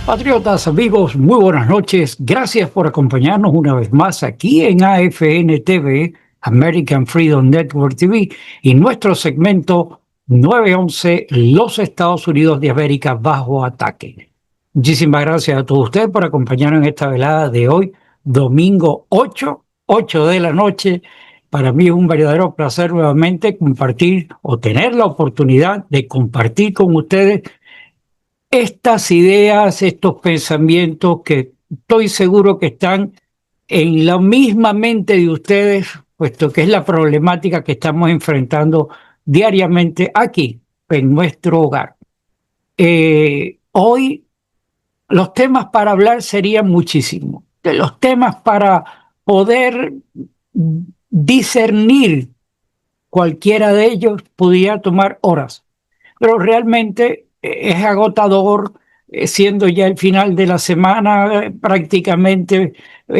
Patriotas, amigos, muy buenas noches. Gracias por acompañarnos una vez más aquí en AFN TV, American Freedom Network TV, y nuestro segmento 911, los Estados Unidos de América bajo ataque. Muchísimas gracias a todos ustedes por acompañarnos en esta velada de hoy, domingo 8 de la noche. Para mí es un verdadero placer nuevamente compartir o tener la oportunidad de compartir con ustedes estas ideas, estos pensamientos que estoy seguro que están en la misma mente de ustedes, puesto que es la problemática que estamos enfrentando diariamente aquí, en nuestro hogar. Hoy los temas para hablar serían muchísimos. De los temas para poder discernir cualquiera de ellos podría tomar horas, pero realmente es agotador, siendo ya el final de la semana, prácticamente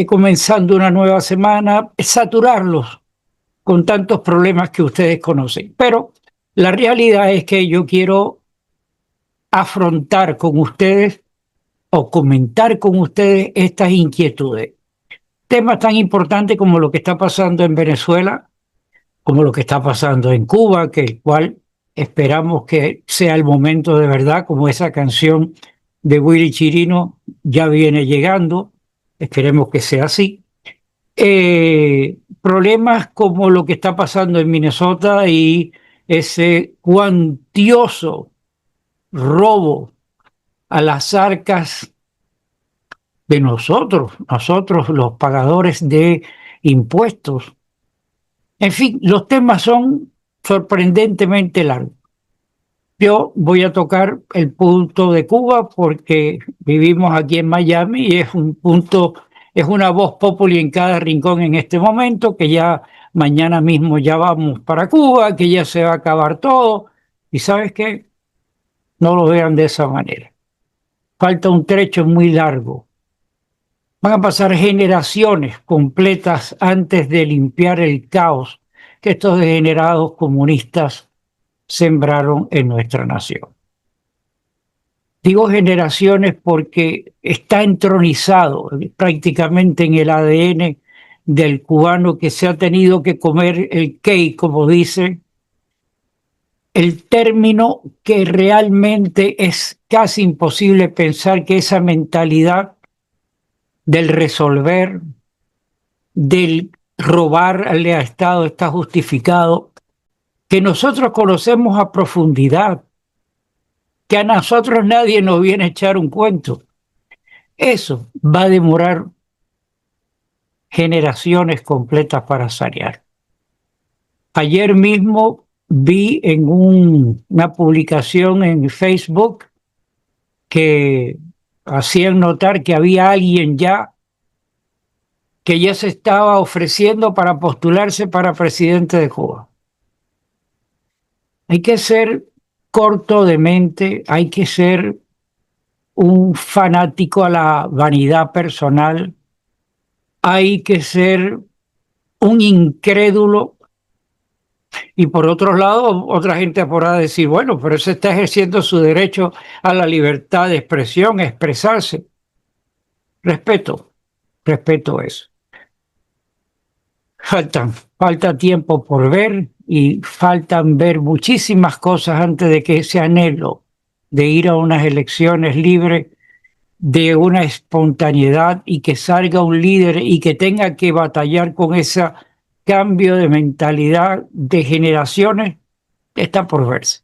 comenzando una nueva semana, saturarlos con tantos problemas que ustedes conocen. Pero la realidad es que yo quiero afrontar con ustedes o comentar con ustedes estas inquietudes. Temas tan importantes como lo que está pasando en Venezuela, como lo que está pasando en Cuba, que el cual esperamos que sea el momento de verdad, como esa canción de Willy Chirino ya viene llegando, esperemos que sea así. Problemas como lo que está pasando en Minnesota y ese cuantioso robo a las arcas de nosotros los pagadores de impuestos. En fin, los temas son sorprendentemente largos. Yo voy a tocar el punto de Cuba porque vivimos aquí en Miami y es un punto, es una voz populi en cada rincón en este momento, que ya mañana mismo ya vamos para Cuba, que ya se va a acabar todo. Y ¿sabes qué? No lo vean de esa manera. Falta un trecho muy largo. Van a pasar generaciones completas antes de limpiar el caos que estos degenerados comunistas sembraron en nuestra nación. Digo generaciones porque está entronizado prácticamente en el ADN del cubano, que se ha tenido que comer el cake, como dice, el término que realmente es casi imposible pensar que esa mentalidad del resolver, del robarle al Estado está justificado, que nosotros conocemos a profundidad, que a nosotros nadie nos viene a echar un cuento. Eso va a demorar generaciones completas para sanear. Ayer mismo vi en una publicación en Facebook que hacían notar que había alguien que ya se estaba ofreciendo para postularse para presidente de Cuba. Hay que ser corto de mente, hay que ser un fanático a la vanidad personal, hay que ser un incrédulo. Y por otro lado, otra gente podrá decir, bueno, pero se está ejerciendo su derecho a la libertad de expresión, a expresarse. Respeto eso. Falta tiempo por ver y faltan ver muchísimas cosas antes de que ese anhelo de ir a unas elecciones libres, de una espontaneidad y que salga un líder y que tenga que batallar con ese cambio de mentalidad de generaciones, está por verse.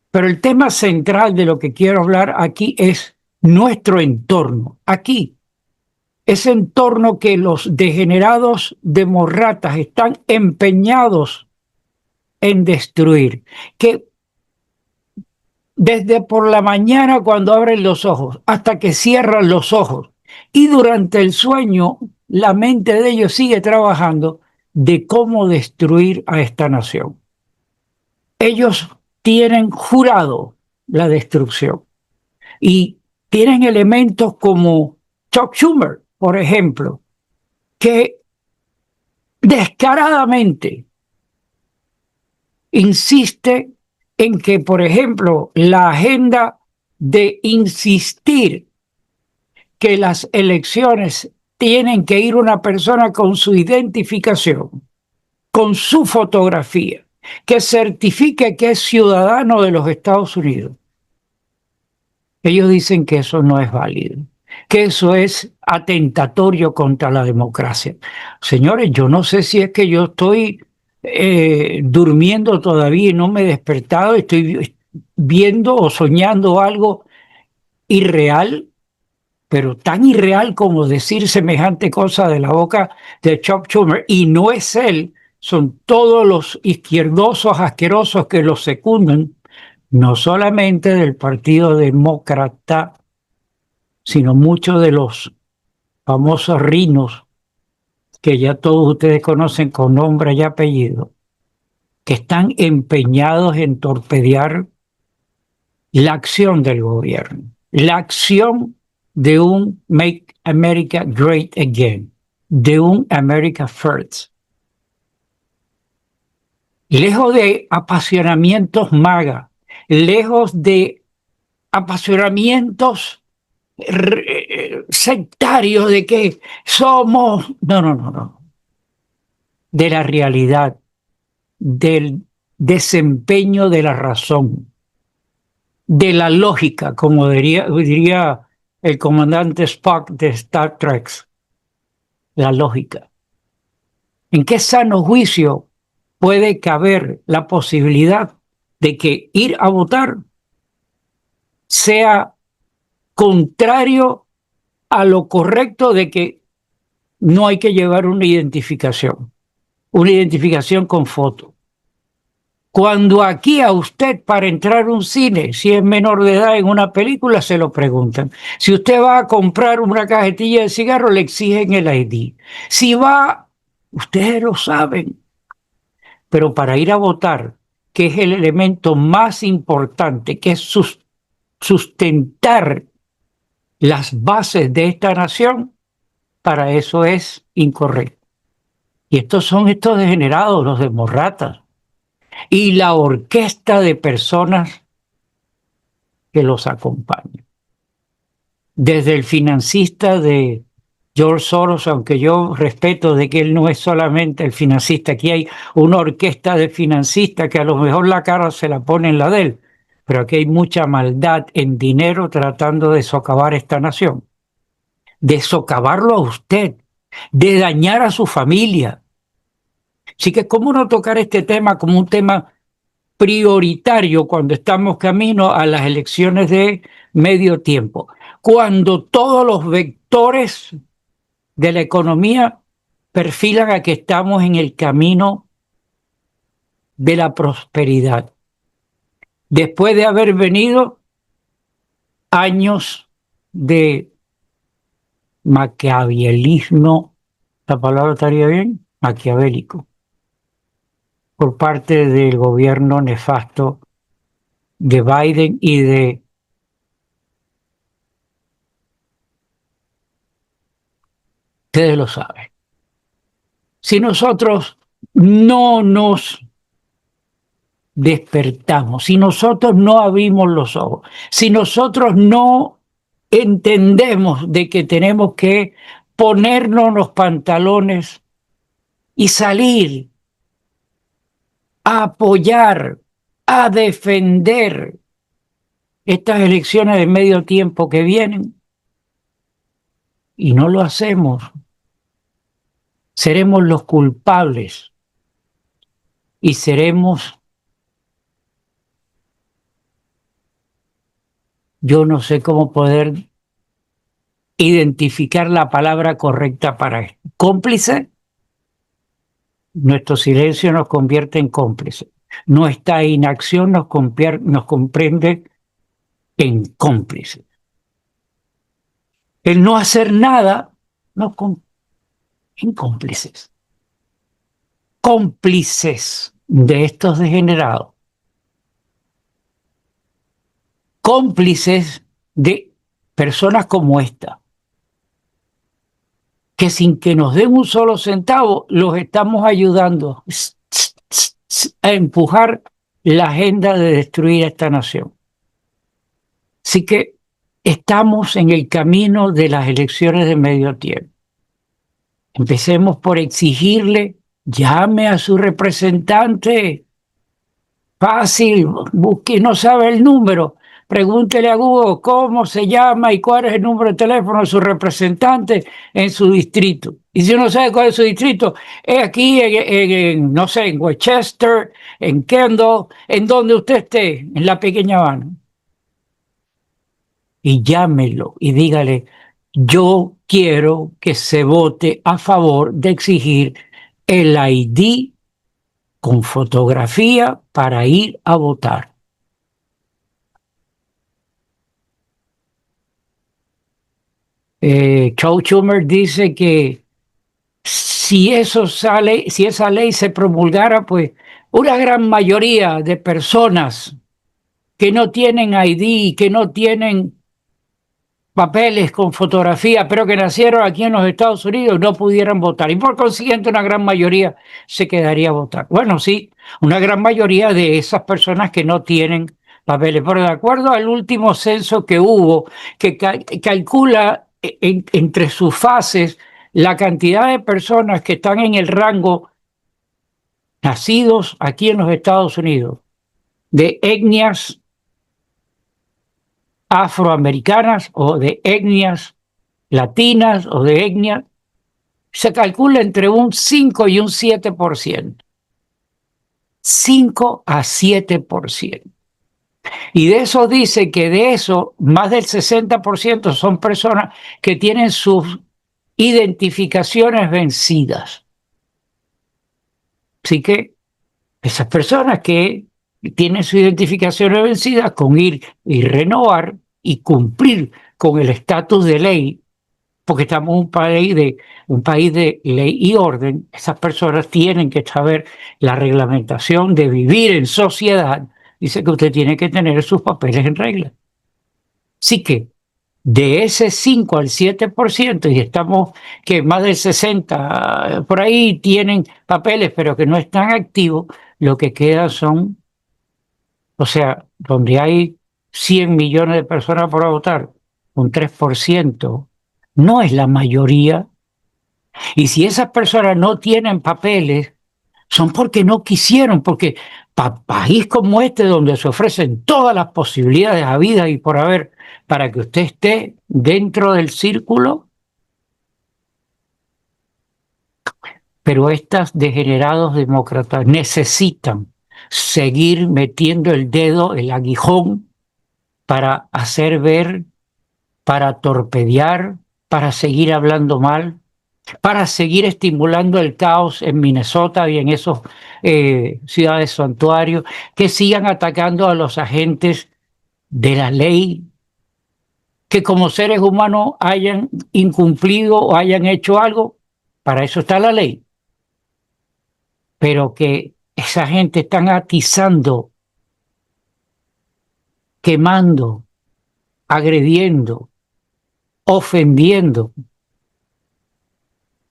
Pero el tema central de lo que quiero hablar aquí es nuestro entorno. Aquí, ese entorno que los degenerados demócratas están empeñados en destruir, que desde por la mañana cuando abren los ojos hasta que cierran los ojos y durante el sueño la mente de ellos sigue trabajando de cómo destruir a esta nación. Ellos tienen jurado la destrucción y tienen elementos como Chuck Schumer, por ejemplo, que descaradamente insiste en que, por ejemplo, la agenda de insistir que las elecciones tienen que ir una persona con su identificación, con su fotografía, que certifique que es ciudadano de los Estados Unidos. Ellos dicen que eso no es válido, que eso es atentatorio contra la democracia. Señores, yo no sé si es que yo estoy durmiendo todavía y no me he despertado, estoy viendo o soñando algo irreal, pero tan irreal como decir semejante cosa de la boca de Chuck Schumer, y no es él, son todos los izquierdosos asquerosos que lo secundan, no solamente del Partido Demócrata, sino muchos de los famosos rinos que ya todos ustedes conocen con nombre y apellido, que están empeñados en torpedear la acción del gobierno, la acción de un Make America Great Again, de un America First. Lejos de apasionamientos MAGA, lejos de apasionamientos sectarios de que somos, no, de la realidad, del desempeño de la razón, de la lógica, como diría el comandante Spock de Star Trek, la lógica. ¿En qué sano juicio puede caber la posibilidad de que ir a votar sea contrario a lo correcto de que no hay que llevar una identificación con foto? Cuando aquí a usted para entrar a un cine, si es menor de edad en una película, se lo preguntan. Si usted va a comprar una cajetilla de cigarro, le exigen el ID. Si va, ustedes lo saben, pero para ir a votar, que es el elemento más importante, que es sustentar las bases de esta nación, para eso es incorrecto. Y estos son estos degenerados, los demócratas, y la orquesta de personas que los acompañan. Desde el financista de George Soros, aunque yo respeto de que él no es solamente el financista, aquí hay una orquesta de financistas que a lo mejor la cara se la pone en la de él, pero aquí hay mucha maldad en dinero tratando de socavar esta nación, de socavarlo a usted, de dañar a su familia. Así que, ¿cómo no tocar este tema como un tema prioritario cuando estamos camino a las elecciones de medio tiempo? Cuando todos los vectores de la economía perfilan a que estamos en el camino de la prosperidad. Después de haber venido años de maquiavelismo, ¿la palabra estaría bien? Maquiavélico, por parte del gobierno nefasto de Biden y de ustedes lo saben. Si nosotros no nos despertamos, si nosotros no abrimos los ojos, si nosotros no entendemos de que tenemos que ponernos los pantalones y salir a apoyar, a defender estas elecciones de medio tiempo que vienen, y no lo hacemos, seremos los culpables y seremos, yo no sé cómo poder identificar la palabra correcta para esto. ¿Cómplice? Nuestro silencio nos convierte en cómplice. Nuestra inacción nos comprende en cómplice. El no hacer nada nos convierte en cómplices. Cómplices de estos degenerados. Cómplices de personas como esta, que sin que nos den un solo centavo, los estamos ayudando a empujar la agenda de destruir a esta nación. Así que estamos en el camino de las elecciones de medio tiempo. Empecemos por exigirle, llame a su representante. Fácil, busque, no sabe el número, pregúntele a Google cómo se llama y cuál es el número de teléfono de su representante en su distrito. Y si uno sabe cuál es su distrito, es aquí, no sé, en Westchester, en Kendall, en donde usted esté, en la pequeña Habana. Y llámelo y dígale, yo quiero que se vote a favor de exigir el ID con fotografía para ir a votar. Chuck Schumer dice que si eso sale, si esa ley se promulgara, pues una gran mayoría de personas que no tienen ID, que no tienen papeles con fotografía, pero que nacieron aquí en los Estados Unidos, no pudieran votar. Y por consiguiente, una gran mayoría se quedaría a votar. Bueno, sí, una gran mayoría de esas personas que no tienen papeles. Pero de acuerdo al último censo que hubo, que calcula entre sus fases la cantidad de personas que están en el rango nacidos aquí en los Estados Unidos, de etnias afroamericanas o de etnias latinas o de etnias, se calcula entre un 5 y un 7%. 5 a 7%. Y de eso dice que de eso, más del 60% son personas que tienen sus identificaciones vencidas. Así que esas personas que tienen sus identificaciones vencidas, con ir y renovar y cumplir con el estatus de ley, porque estamos en un país de ley y orden, esas personas tienen que saber la reglamentación de vivir en sociedad. Dice que usted tiene que tener sus papeles en regla. Así que de ese 5 al 7%, y estamos que más del 60% por ahí tienen papeles, pero que no están activos, lo que queda son, o sea, donde hay 100 millones de personas por votar, un 3% no es la mayoría. Y si esas personas no tienen papeles, son porque no quisieron, porque país como este, donde se ofrecen todas las posibilidades a vida y por haber para que usted esté dentro del círculo, pero estos degenerados demócratas necesitan seguir metiendo el dedo, el aguijón, para hacer ver, para torpedear, para seguir hablando mal, para seguir estimulando el caos en Minnesota y en esas ciudades santuarios, que sigan atacando a los agentes de la ley, que como seres humanos hayan incumplido o hayan hecho algo, para eso está la ley, pero que esa gente están atizando, quemando, agrediendo, ofendiendo.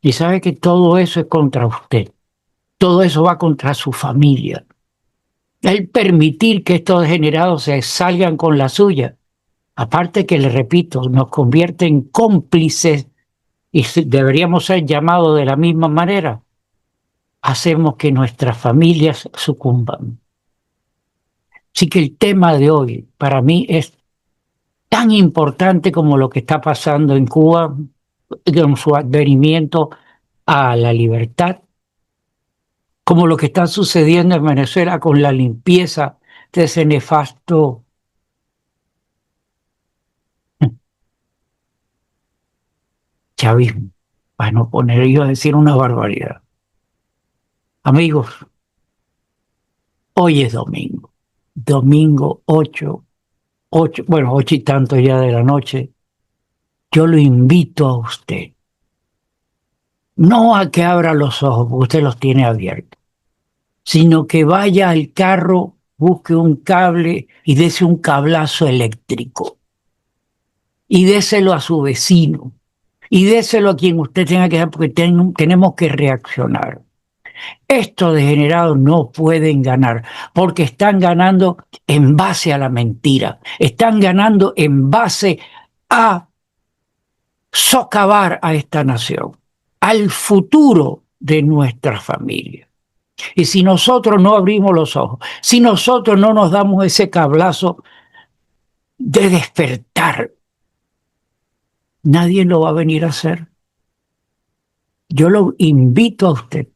Y sabe que todo eso es contra usted, todo eso va contra su familia. El permitir que estos degenerados se salgan con la suya, aparte que, le repito, nos convierte en cómplices y deberíamos ser llamados de la misma manera, hacemos que nuestras familias sucumban. Así que el tema de hoy para mí es tan importante como lo que está pasando en Cuba, con su advenimiento a la libertad, como lo que está sucediendo en Venezuela con la limpieza de ese nefasto chavismo, para no poner yo a decir una barbaridad. Amigos, hoy es domingo, domingo 8, bueno, 8 y tanto ya de la noche. Yo lo invito a usted, no a que abra los ojos, porque usted los tiene abiertos, sino que vaya al carro, busque un cable y dese un cablazo eléctrico. Y déselo a su vecino. Y déselo a quien usted tenga que dar, porque tenemos que reaccionar. Estos degenerados no pueden ganar porque están ganando en base a la mentira, están ganando en base a socavar a esta nación, al futuro de nuestra familia. Y si nosotros no abrimos los ojos, si nosotros no nos damos ese cablazo de despertar, nadie lo va a venir a hacer. Yo lo invito a usted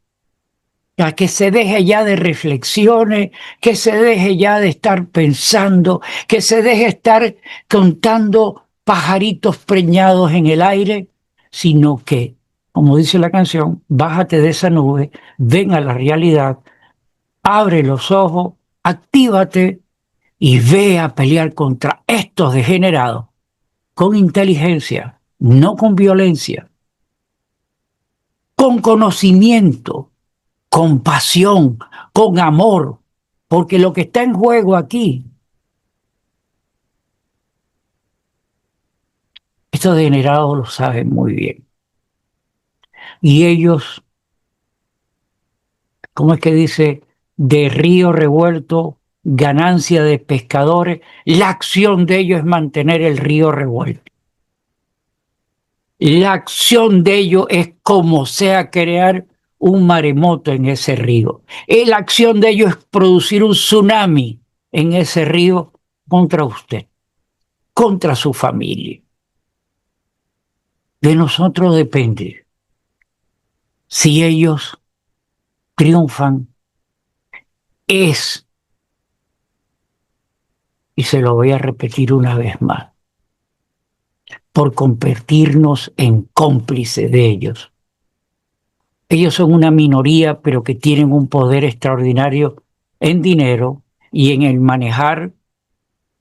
a que se deje ya de reflexiones, que se deje ya de estar pensando, que se deje estar contando pajaritos preñados en el aire, sino que, como dice la canción, bájate de esa nube, ven a la realidad, abre los ojos, actívate y ve a pelear contra estos degenerados con inteligencia, no con violencia, con conocimiento, con pasión, con amor, porque lo que está en juego aquí, estos degenerados lo saben muy bien. Y ellos, ¿cómo es que dice? De río revuelto, ganancia de pescadores, la acción de ellos es mantener el río revuelto. La acción de ellos es como sea crear un maremoto en ese río. La acción de ellos es producir un tsunami en ese río contra usted, contra su familia. De nosotros depende si ellos triunfan. Es, y se lo voy a repetir una vez más, por convertirnos en cómplices de ellos. Ellos son una minoría, pero que tienen un poder extraordinario en dinero y en el manejar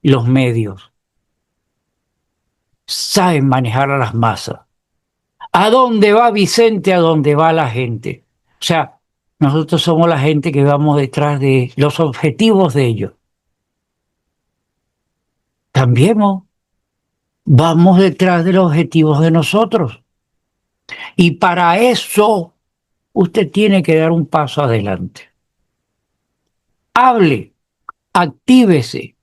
los medios. Saben manejar a las masas. ¿A dónde va Vicente? A dónde va la gente. O sea, nosotros somos la gente que vamos detrás de los objetivos de ellos. También vamos detrás de los objetivos de nosotros. Y para eso usted tiene que dar un paso adelante. Hable, actívese,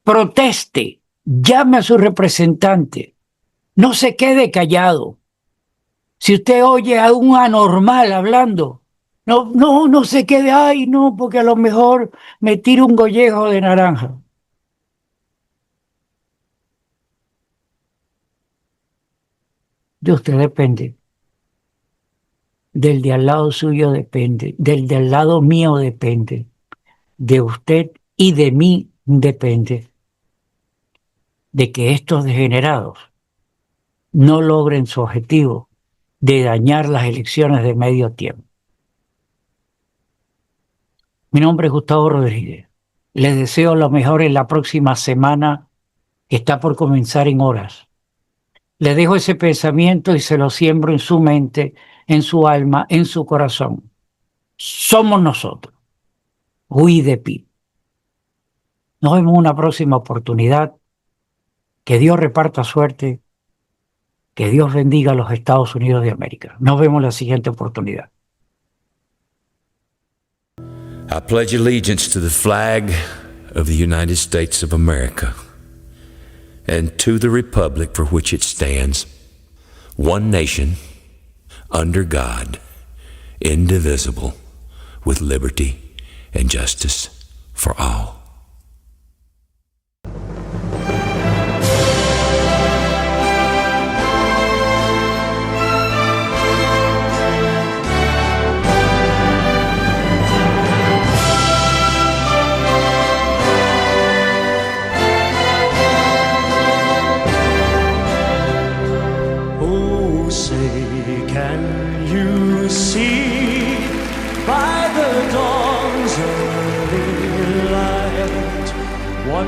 proteste, llame a su representante. No se quede callado. Si usted oye a un anormal hablando, no se quede, ay, no, porque a lo mejor me tiro un gollejo de naranja. De usted depende. Del de al lado suyo depende. Del de al lado mío depende. De usted y de mí depende. De que estos degenerados no logren su objetivo de dañar las elecciones de medio tiempo. Mi nombre es Gustavo Rodríguez. Les deseo lo mejor en la próxima semana que está por comenzar en horas. Les dejo ese pensamiento y se lo siembro en su mente, en su alma, en su corazón. Somos nosotros. We the people. Nos vemos en una próxima oportunidad. Que Dios reparta suerte. Que Dios bendiga a los Estados Unidos de América. Nos vemos en la siguiente oportunidad. I pledge allegiance to the flag of the United States of America and to the republic for which it stands, one nation, under God, indivisible, with liberty and justice for all.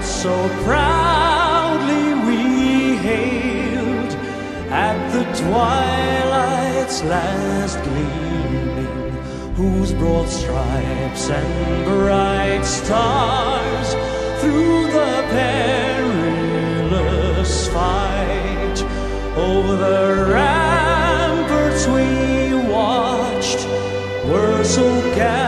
So proudly we hailed at the twilight's last gleaming, whose broad stripes and bright stars through the perilous fight over the ramparts we watched were so gallant.